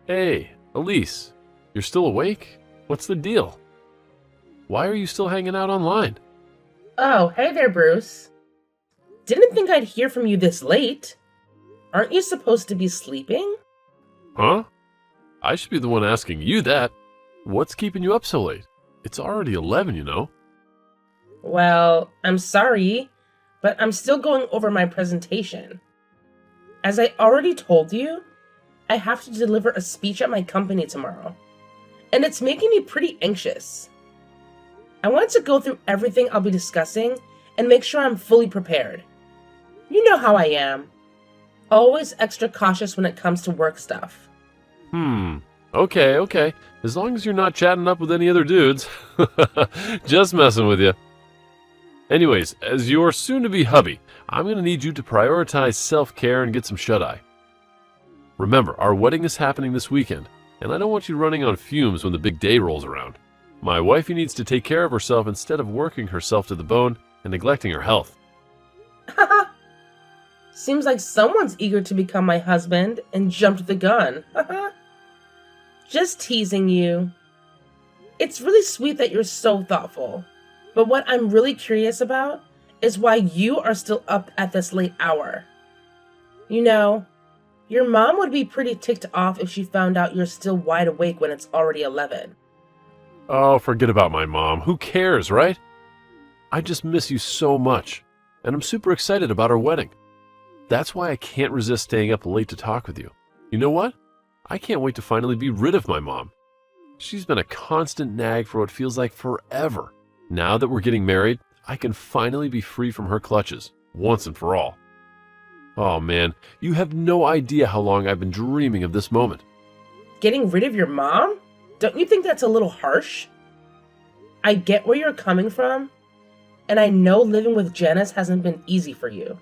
Hey, Elise, you're still awake? What's the deal? Why are you still hanging out online? Oh, hey there, Bruce. Didn't think I'd hear from you this late. Aren't you supposed to be sleeping? Huh? I should be the one asking you that. What's keeping you up so late? It's already 11, you know. Well, I'm sorry, but I'm still going over my presentation. As I already told you, I have to deliver a speech at my company tomorrow, and it's making me pretty anxious. I wanted to go through everything I'll be discussing and make sure I'm fully prepared. You know how I am. Always extra cautious when it comes to work stuff. Okay. As long as you're not chatting up with any other dudes. Just messing with you. Anyways, as your soon-to-be hubby, I'm going to need you to prioritize self-care and get some shut-eye. Remember, our wedding is happening this weekend, and I don't want you running on fumes when the big day rolls around. My wifey needs to take care of herself instead of working herself to the bone and neglecting her health. Seems like someone's eager to become my husband and jumped the gun. Just teasing you. It's really sweet that you're so thoughtful, but what I'm really curious about is why you are still up at this late hour. You know, your mom would be pretty ticked off if she found out you're still wide awake when it's already 11. Oh, forget about my mom. Who cares, right? I just miss you so much, and I'm super excited about our wedding. That's why I can't resist staying up late to talk with you. You know what? I can't wait to finally be rid of my mom. She's been a constant nag for what feels like forever. Now that we're getting married, I can finally be free from her clutches, once and for all. Oh man, you have no idea how long I've been dreaming of this moment. Getting rid of your mom? Don't you think that's a little harsh? I get where you're coming from, and I know living with Janice hasn't been easy for you.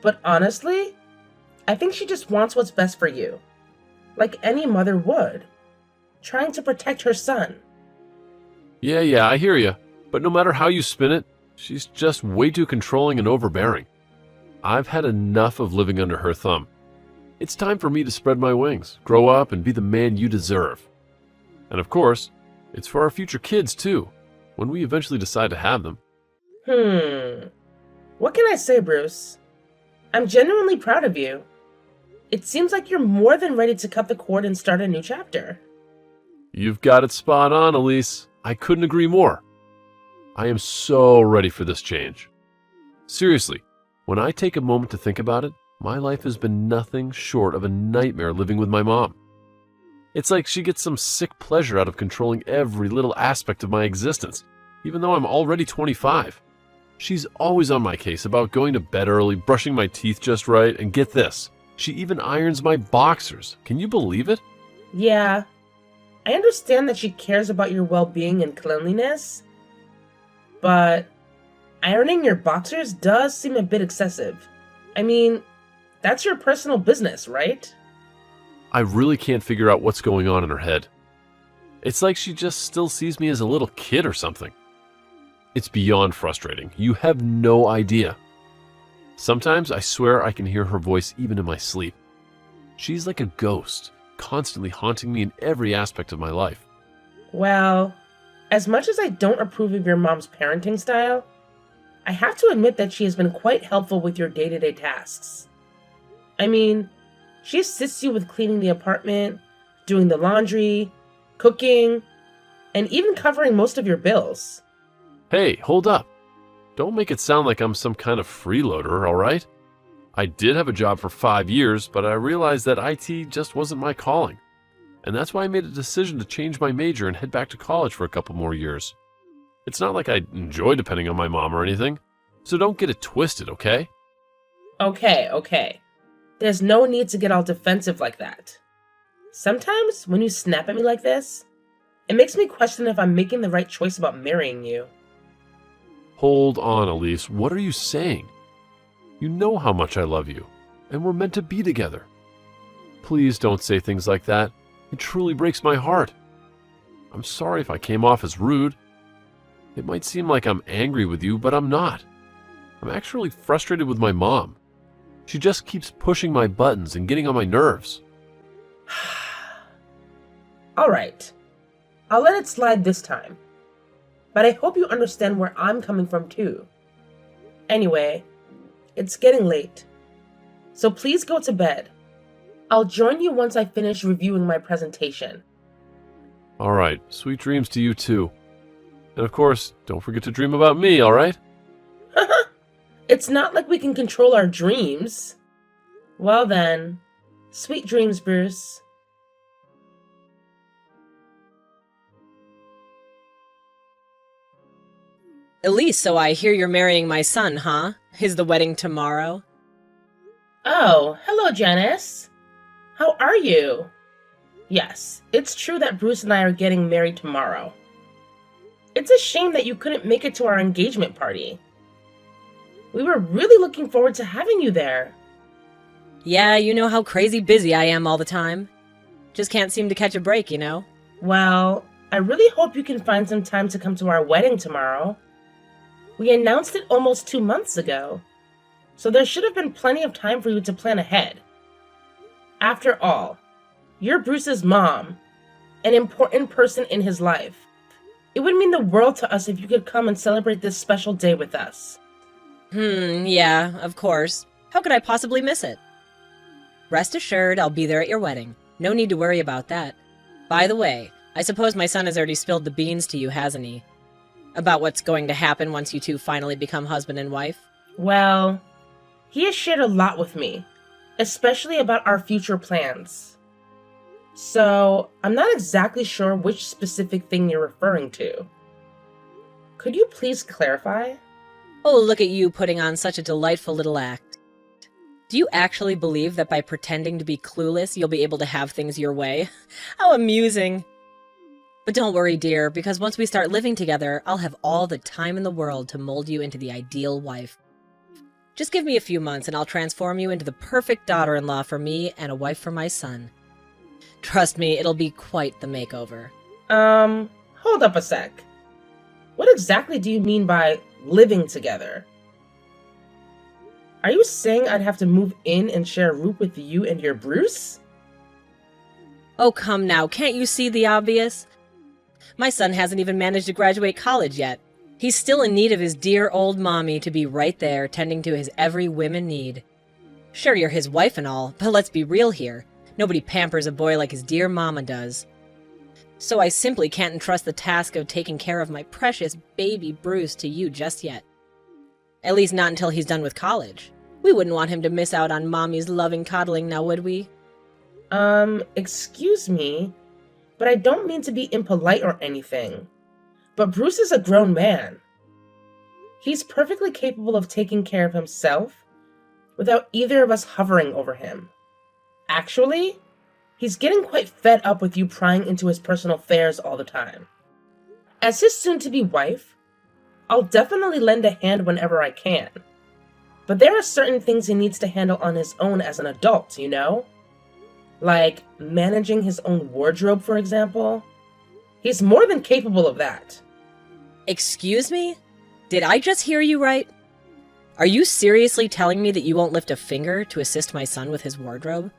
But honestly, I think she just wants what's best for you, like any mother would, trying to protect her son. Yeah, I hear you. But no matter how you spin it, she's just way too controlling and overbearing. I've had enough of living under her thumb. It's time for me to spread my wings, grow up, and be the man you deserve. And of course, it's for our future kids too, when we eventually decide to have them. What can I say, Bruce? I'm genuinely proud of you. It seems like you're more than ready to cut the cord and start a new chapter. You've got it spot on, Elise. I couldn't agree more. I am so ready for this change. Seriously, when I take a moment to think about it, my life has been nothing short of a nightmare living with my mom. It's like she gets some sick pleasure out of controlling every little aspect of my existence, even though I'm already 25. She's always on my case about going to bed early, brushing my teeth just right, and get this, she even irons my boxers. Can you believe it? Yeah, I understand that she cares about your well-being and cleanliness, but ironing your boxers does seem a bit excessive. I mean, that's your personal business, right? I really can't figure out what's going on in her head. It's like she just still sees me as a little kid or something. It's beyond frustrating. You have no idea. Sometimes I swear I can hear her voice even in my sleep. She's like a ghost, constantly haunting me in every aspect of my life. Well, as much as I don't approve of your mom's parenting style, I have to admit that she has been quite helpful with your day-to-day tasks. I mean, she assists you with cleaning the apartment, doing the laundry, cooking, and even covering most of your bills. Hey, hold up. Don't make it sound like I'm some kind of freeloader, all right? I did have a job for 5 years, but I realized that IT just wasn't my calling. And that's why I made a decision to change my major and head back to college for a couple more years. It's not like I enjoy depending on my mom or anything, so don't get it twisted, okay? Okay. There's no need to get all defensive like that. Sometimes, when you snap at me like this, it makes me question if I'm making the right choice about marrying you. Hold on, Elise. What are you saying? You know how much I love you, and we're meant to be together. Please don't say things like that. It truly breaks my heart. I'm sorry if I came off as rude. It might seem like I'm angry with you, but I'm not. I'm actually frustrated with my mom. She just keeps pushing my buttons and getting on my nerves. Alright, I'll let it slide this time. But I hope you understand where I'm coming from too. Anyway, it's getting late. So please go to bed. I'll join you once I finish reviewing my presentation. All right, sweet dreams to you too. And of course, don't forget to dream about me, all right? It's not like we can control our dreams. Well then, sweet dreams, Bruce. Elise, so I hear you're marrying my son, huh? Is the wedding tomorrow? Oh, hello, Janice. How are you? Yes, it's true that Bruce and I are getting married tomorrow. It's a shame that you couldn't make it to our engagement party. We were really looking forward to having you there. Yeah, you know how crazy busy I am all the time. Just can't seem to catch a break, you know? Well, I really hope you can find some time to come to our wedding tomorrow. We announced it almost 2 months ago, so there should have been plenty of time for you to plan ahead. After all, you're Bruce's mom, an important person in his life. It would mean the world to us if you could come and celebrate this special day with us. Yeah, of course. How could I possibly miss it? Rest assured, I'll be there at your wedding. No need to worry about that. By the way, I suppose my son has already spilled the beans to you, hasn't he? About what's going to happen once you two finally become husband and wife? Well, he has shared a lot with me, especially about our future plans. So, I'm not exactly sure which specific thing you're referring to. Could you please clarify? Oh, look at you putting on such a delightful little act. Do you actually believe that by pretending to be clueless, you'll be able to have things your way? How amusing! But don't worry, dear, because once we start living together, I'll have all the time in the world to mold you into the ideal wife. Just give me a few months and I'll transform you into the perfect daughter-in-law for me and a wife for my son. Trust me, it'll be quite the makeover. Hold up a sec. What exactly do you mean by living together? Are you saying I'd have to move in and share a room with you and your Bruce? Oh, come now, can't you see the obvious? My son hasn't even managed to graduate college yet. He's still in need of his dear old mommy to be right there, tending to his every whim and need. Sure, you're his wife and all, but let's be real here. Nobody pampers a boy like his dear mama does. So I simply can't entrust the task of taking care of my precious baby Bruce to you just yet. At least not until he's done with college. We wouldn't want him to miss out on mommy's loving coddling, now would we? Excuse me, but I don't mean to be impolite or anything. But Bruce is a grown man. He's perfectly capable of taking care of himself without either of us hovering over him. Actually, he's getting quite fed up with you prying into his personal affairs all the time. As his soon-to-be wife, I'll definitely lend a hand whenever I can. But there are certain things he needs to handle on his own as an adult, you know? Like managing his own wardrobe, for example. He's more than capable of that. Excuse me? Did I just hear you right? Are you seriously telling me that you won't lift a finger to assist my son with his wardrobe?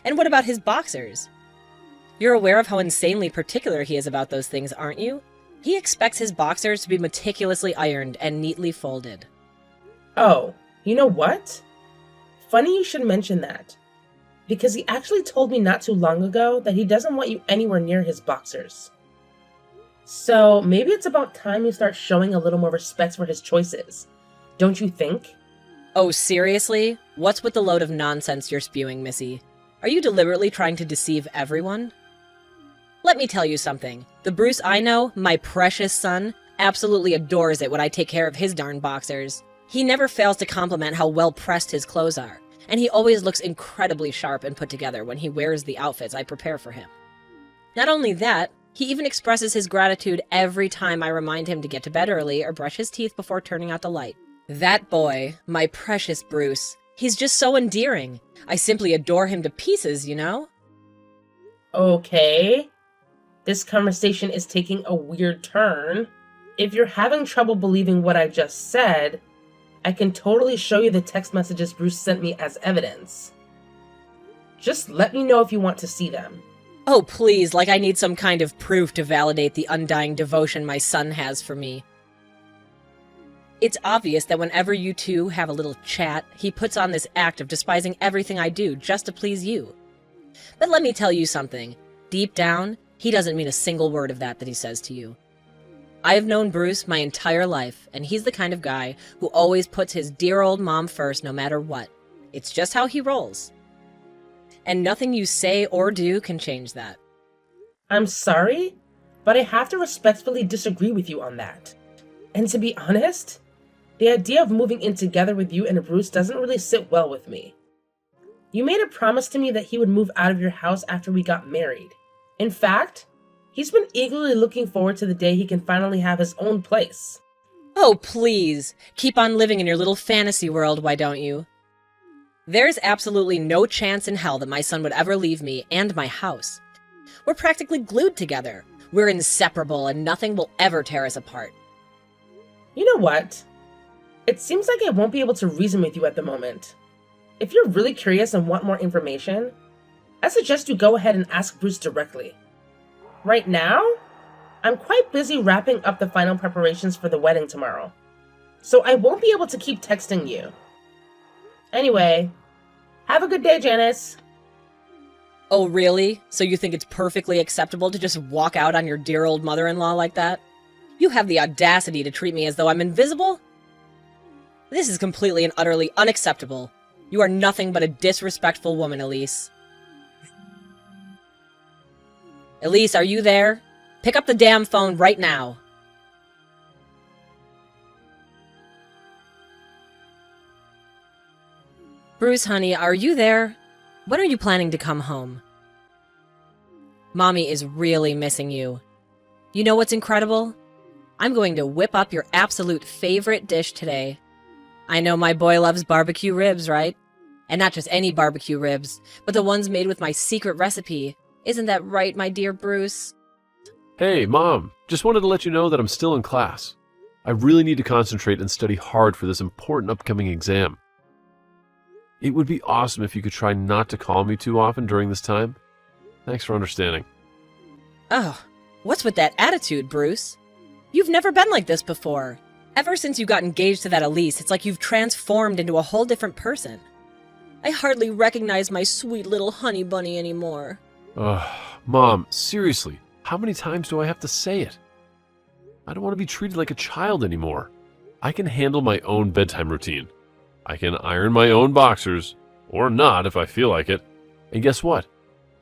And what about his boxers? You're aware of how insanely particular he is about those things, aren't you? He expects his boxers to be meticulously ironed and neatly folded. Oh, you know what? Funny you should mention that. Because he actually told me not too long ago that he doesn't want you anywhere near his boxers. So maybe it's about time you start showing a little more respect for his choices. Don't you think? Oh, seriously? What's with the load of nonsense you're spewing, Missy? Are you deliberately trying to deceive everyone? Let me tell you something. The Bruce I know, my precious son, absolutely adores it when I take care of his darn boxers. He never fails to compliment how well pressed his clothes are, and he always looks incredibly sharp and put together when he wears the outfits I prepare for him. Not only that, he even expresses his gratitude every time I remind him to get to bed early or brush his teeth before turning out the light. That boy, my precious Bruce, he's just so endearing. I simply adore him to pieces, you know? Okay. This conversation is taking a weird turn. If you're having trouble believing what I just said, I can totally show you the text messages Bruce sent me as evidence. Just let me know if you want to see them. Oh, please, like I need some kind of proof to validate the undying devotion my son has for me. It's obvious that whenever you two have a little chat, he puts on this act of despising everything I do just to please you. But let me tell you something. Deep down, he doesn't mean a single word of that he says to you. I have known Bruce my entire life, and he's the kind of guy who always puts his dear old mom first no matter what. It's just how he rolls. And nothing you say or do can change that. I'm sorry, but I have to respectfully disagree with you on that. And to be honest, the idea of moving in together with you and Bruce doesn't really sit well with me. You made a promise to me that he would move out of your house after we got married. In fact, he's been eagerly looking forward to the day he can finally have his own place. Oh, please. Keep on living in your little fantasy world, why don't you? There's absolutely no chance in hell that my son would ever leave me and my house. We're practically glued together. We're inseparable and nothing will ever tear us apart. You know what? It seems like I won't be able to reason with you at the moment. If you're really curious and want more information, I suggest you go ahead and ask Bruce directly. Right now, I'm quite busy wrapping up the final preparations for the wedding tomorrow, so I won't be able to keep texting you. Anyway, have a good day, Janice. Oh, really? So you think it's perfectly acceptable to just walk out on your dear old mother-in-law like that? You have the audacity to treat me as though I'm invisible? This is completely and utterly unacceptable. You are nothing but a disrespectful woman, Elise. Elise, are you there? Pick up the damn phone right now. Bruce, honey, are you there? When are you planning to come home? Mommy is really missing you. You know what's incredible? I'm going to whip up your absolute favorite dish today. I know my boy loves barbecue ribs, right? And not just any barbecue ribs, but the ones made with my secret recipe. Isn't that right, my dear Bruce? Hey, Mom. Just wanted to let you know that I'm still in class. I really need to concentrate and study hard for this important upcoming exam. It would be awesome if you could try not to call me too often during this time. Thanks for understanding. Oh, what's with that attitude, Bruce? You've never been like this before. Ever since you got engaged to that Elise, it's like you've transformed into a whole different person. I hardly recognize my sweet little honey bunny anymore. Mom, seriously, how many times do I have to say it? I don't want to be treated like a child anymore. I can handle my own bedtime routine. I can iron my own boxers, or not if I feel like it. And guess what?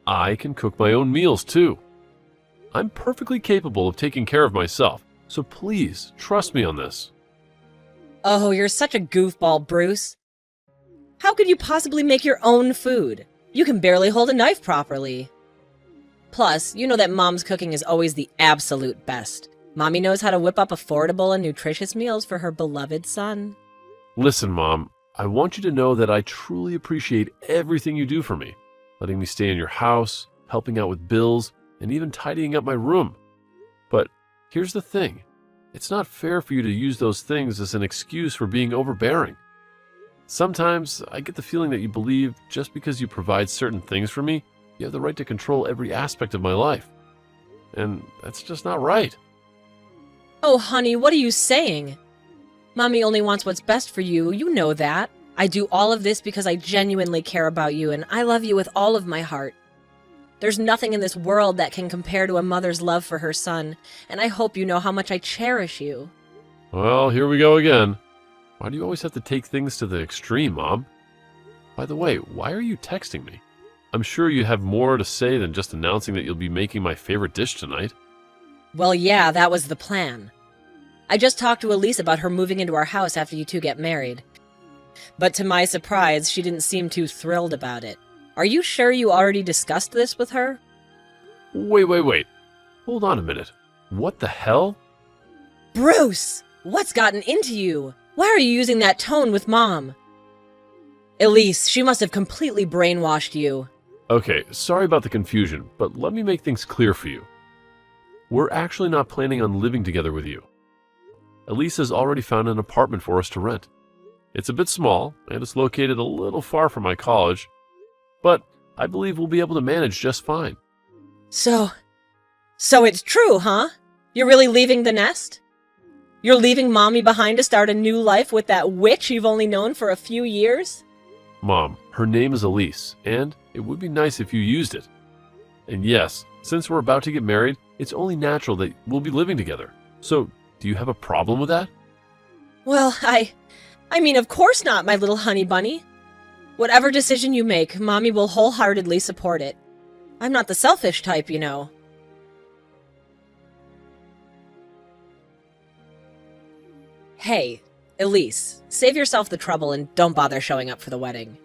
I can cook my own meals too. I'm perfectly capable of taking care of myself, so please trust me on this. Oh, you're such a goofball, Bruce. How could you possibly make your own food? You can barely hold a knife properly. Plus, you know that Mom's cooking is always the absolute best. Mommy knows how to whip up affordable and nutritious meals for her beloved son. Listen, Mom, I want you to know that I truly appreciate everything you do for me, letting me stay in your house, helping out with bills, and even tidying up my room. But here's the thing. It's not fair for you to use those things as an excuse for being overbearing. Sometimes I get the feeling that you believe just because you provide certain things for me, you have the right to control every aspect of my life. And that's just not right. Oh, honey, what are you saying? Mommy only wants what's best for you, you know that. I do all of this because I genuinely care about you and I love you with all of my heart. There's nothing in this world that can compare to a mother's love for her son, and I hope you know how much I cherish you. Well, here we go again. Why do you always have to take things to the extreme, Mom? By the way, why are you texting me? I'm sure you have more to say than just announcing that you'll be making my favorite dish tonight. Well, yeah, that was the plan. I just talked to Elise about her moving into our house after you two get married. But to my surprise, she didn't seem too thrilled about it. Are you sure you already discussed this with her? Wait. Hold on a minute. What the hell? Bruce! What's gotten into you? Why are you using that tone with Mom? Elise, she must have completely brainwashed you. Okay, sorry about the confusion, but let me make things clear for you. We're actually not planning on living together with you. Elise has already found an apartment for us to rent. It's a bit small, and it's located a little far from my college, but I believe we'll be able to manage just fine. So it's true, huh? You're really leaving the nest? You're leaving Mommy behind to start a new life with that witch you've only known for a few years? Mom, her name is Elise, and it would be nice if you used it. And yes, since we're about to get married, it's only natural that we'll be living together. So, do you have a problem with that? Well, I mean, of course not, my little honey bunny. Whatever decision you make, Mommy will wholeheartedly support it. I'm not the selfish type, you know. Hey, Elise, save yourself the trouble and don't bother showing up for the wedding.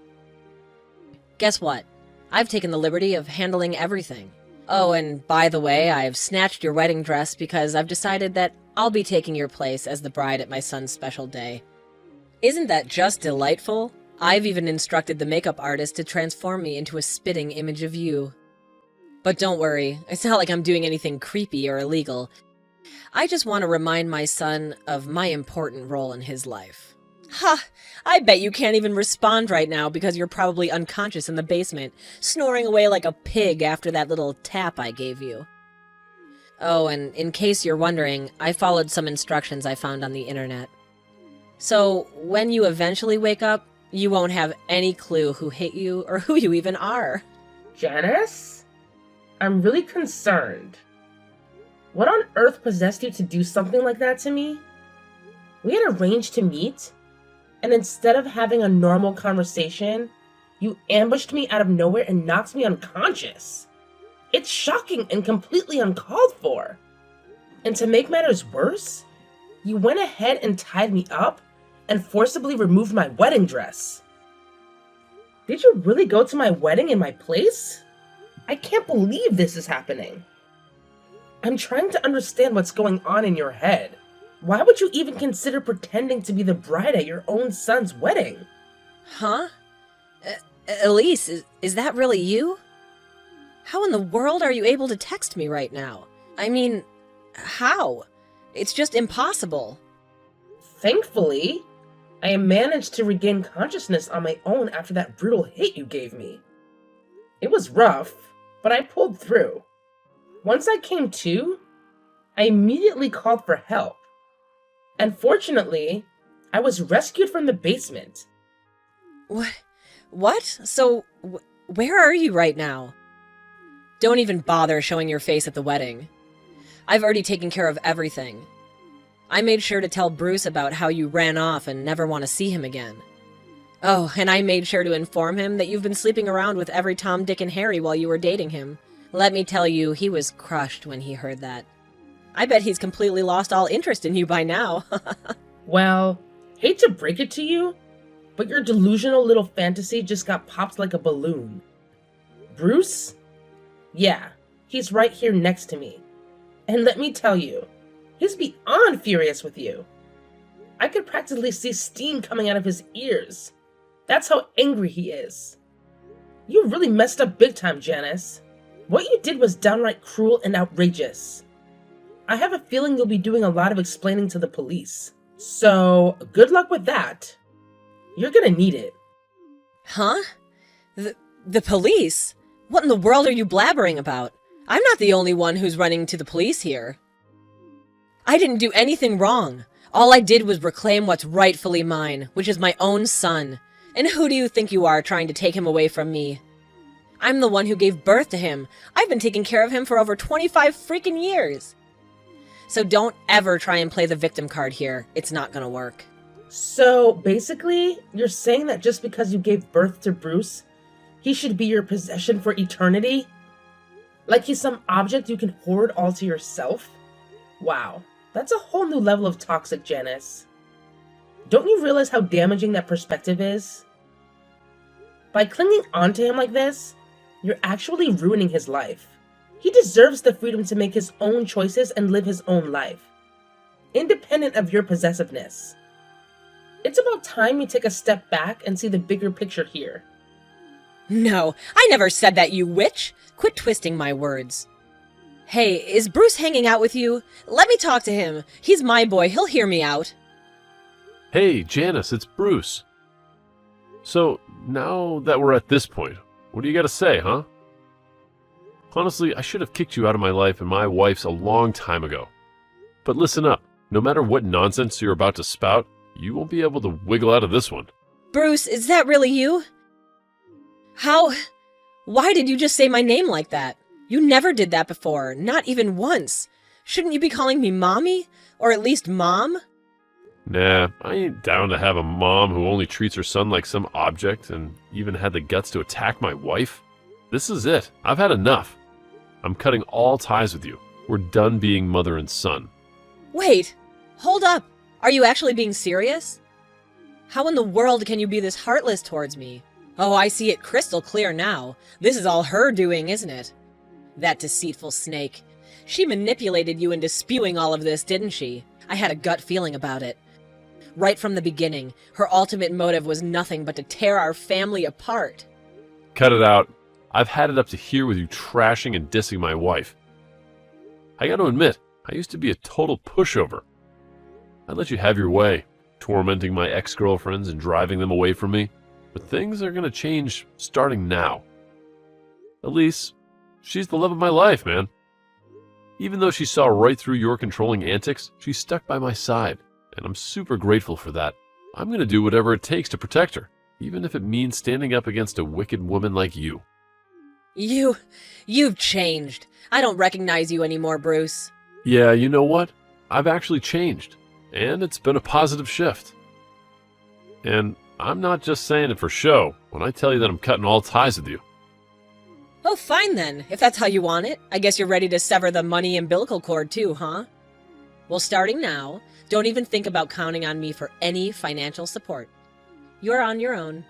Guess what? I've taken the liberty of handling everything. Oh, and by the way, I've snatched your wedding dress because I've decided that I'll be taking your place as the bride at my son's special day. Isn't that just delightful? I've even instructed the makeup artist to transform me into a spitting image of you. But don't worry, it's not like I'm doing anything creepy or illegal. I just want to remind my son of my important role in his life. Ha! I bet you can't even respond right now because you're probably unconscious in the basement, snoring away like a pig after that little tap I gave you. Oh, and in case you're wondering, I followed some instructions I found on the internet. So, when you eventually wake up, you won't have any clue who hit you or who you even are. Janice? I'm really concerned. What on earth possessed you to do something like that to me? We had arranged to meet, and instead of having a normal conversation, you ambushed me out of nowhere and knocked me unconscious. It's shocking and completely uncalled for. And to make matters worse, you went ahead and tied me up and forcibly removed my wedding dress. Did you really go to my wedding in my place? I can't believe this is happening. I'm trying to understand what's going on in your head. Why would you even consider pretending to be the bride at your own son's wedding? Huh? Elise, is that really you? How in the world are you able to text me right now? I mean, how? It's just impossible. Thankfully, I managed to regain consciousness on my own after that brutal hit you gave me. It was rough, but I pulled through. Once I came to, I immediately called for help. And fortunately, I was rescued from the basement. What? So, where are you right now? Don't even bother showing your face at the wedding. I've already taken care of everything. I made sure to tell Bruce about how you ran off and never want to see him again. Oh, and I made sure to inform him that you've been sleeping around with every Tom, Dick, and Harry while you were dating him. Let me tell you, he was crushed when he heard that. I bet he's completely lost all interest in you by now. Well, hate to break it to you, but your delusional little fantasy just got popped like a balloon. Bruce? Yeah, he's right here next to me. And let me tell you, he's beyond furious with you. I could practically see steam coming out of his ears. That's how angry he is. You really messed up big time, Janice. What you did was downright cruel and outrageous. I have a feeling you'll be doing a lot of explaining to the police. So, good luck with that. You're gonna need it. Huh? The police? What in the world are you blabbering about? I'm not the only one who's running to the police here. I didn't do anything wrong. All I did was reclaim what's rightfully mine, which is my own son. And who do you think you are trying to take him away from me? I'm the one who gave birth to him. I've been taking care of him for over 25 freaking years. So don't ever try and play the victim card here. It's not gonna work. So, basically, you're saying that just because you gave birth to Bruce, he should be your possession for eternity? Like he's some object you can hoard all to yourself? Wow, that's a whole new level of toxic, Janice. Don't you realize how damaging that perspective is? By clinging onto him like this, you're actually ruining his life. He deserves the freedom to make his own choices and live his own life, independent of your possessiveness. It's about time you take a step back and see the bigger picture here. No, I never said that, you witch! Quit twisting my words. Hey, is Bruce hanging out with you? Let me talk to him. He's my boy, he'll hear me out. Hey, Janice, it's Bruce. So, now that we're at this point, what do you got to say, huh? Honestly, I should have kicked you out of my life and my wife's a long time ago. But listen up, no matter what nonsense you're about to spout, you won't be able to wiggle out of this one. Bruce, is that really you? Why did you just say my name like that? You never did that before, not even once. Shouldn't you be calling me Mommy? Or at least Mom? Nah, I ain't down to have a mom who only treats her son like some object and even had the guts to attack my wife. This is it. I've had enough. I'm cutting all ties with you. We're done being mother and son. Wait, hold up. Are you actually being serious? How in the world can you be this heartless towards me? Oh, I see it crystal clear now. This is all her doing, isn't it? That deceitful snake. She manipulated you into spewing all of this, didn't she? I had a gut feeling about it. Right from the beginning, her ultimate motive was nothing but to tear our family apart. Cut it out. I've had it up to here with you trashing and dissing my wife. I gotta admit, I used to be a total pushover. I'd let you have your way, tormenting my ex-girlfriends and driving them away from me. But things are gonna change starting now. Elise, she's the love of my life, man. Even though she saw right through your controlling antics, she stuck by my side, and I'm super grateful for that. I'm gonna do whatever it takes to protect her, even if it means standing up against a wicked woman like you. You've changed. I don't recognize you anymore, Bruce. Yeah, you know what? I've actually changed, and it's been a positive shift. And I'm not just saying it for show when I tell you that I'm cutting all ties with you. Oh, fine then. If that's how you want it. I guess you're ready to sever the money umbilical cord too, huh? Well, starting now, don't even think about counting on me for any financial support. You're on your own.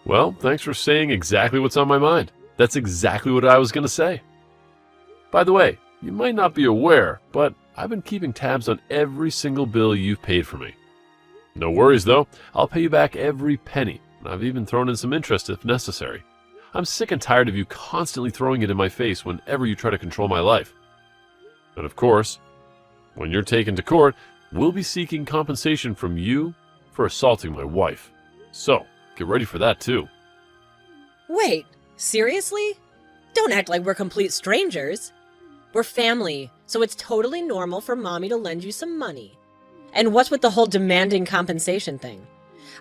Well, thanks for saying exactly what's on my mind. That's exactly what I was going to say. By the way, you might not be aware, but I've been keeping tabs on every single bill you've paid for me. No worries, though. I'll pay you back every penny, and I've even thrown in some interest if necessary. I'm sick and tired of you constantly throwing it in my face whenever you try to control my life. And of course, when you're taken to court, we'll be seeking compensation from you for assaulting my wife. So, get ready for that, too. Wait, seriously? Don't act like we're complete strangers. We're family, so it's totally normal for Mommy to lend you some money. And what's with the whole demanding compensation thing?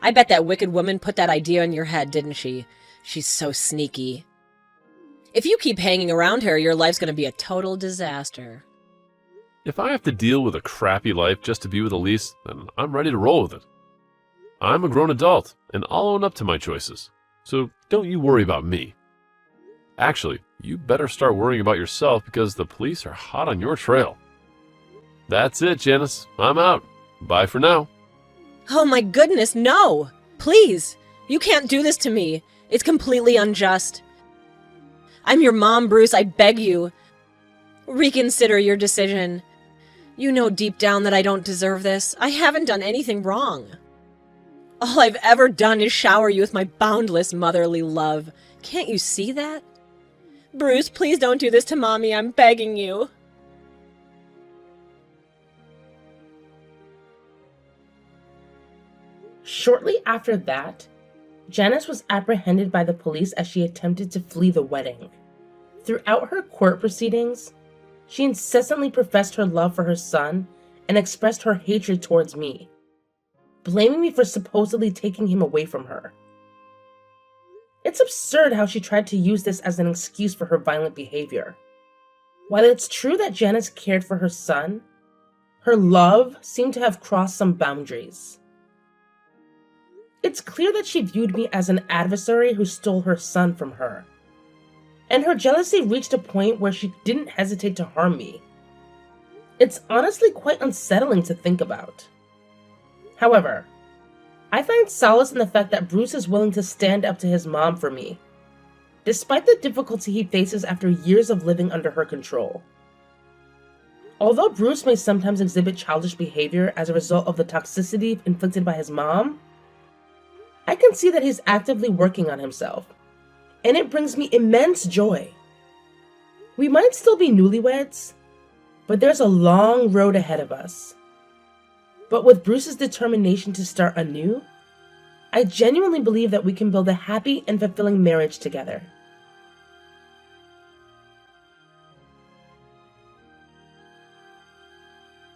I bet that wicked woman put that idea in your head, didn't she? She's so sneaky. If you keep hanging around her, your life's gonna be a total disaster. If I have to deal with a crappy life just to be with Elise, then I'm ready to roll with it. I'm a grown adult, and I'll own up to my choices. So don't you worry about me. Actually, you better start worrying about yourself because the police are hot on your trail. That's it, Janice. I'm out. Bye for now. Oh my goodness, no! Please! You can't do this to me. It's completely unjust. I'm your mom, Bruce. I beg you. Reconsider your decision. You know deep down that I don't deserve this. I haven't done anything wrong. All I've ever done is shower you with my boundless motherly love. Can't you see that? Bruce, please don't do this to Mommy. I'm begging you. Shortly after that, Janice was apprehended by the police as she attempted to flee the wedding. Throughout her court proceedings, she incessantly professed her love for her son and expressed her hatred towards me, blaming me for supposedly taking him away from her. It's absurd how she tried to use this as an excuse for her violent behavior. While it's true that Janice cared for her son, her love seemed to have crossed some boundaries. It's clear that she viewed me as an adversary who stole her son from her, and her jealousy reached a point where she didn't hesitate to harm me. It's honestly quite unsettling to think about. However, I find solace in the fact that Bruce is willing to stand up to his mom for me, despite the difficulty he faces after years of living under her control. Although Bruce may sometimes exhibit childish behavior as a result of the toxicity inflicted by his mom, I can see that he's actively working on himself, and it brings me immense joy. We might still be newlyweds, but there's a long road ahead of us. But with Bruce's determination to start anew, I genuinely believe that we can build a happy and fulfilling marriage together.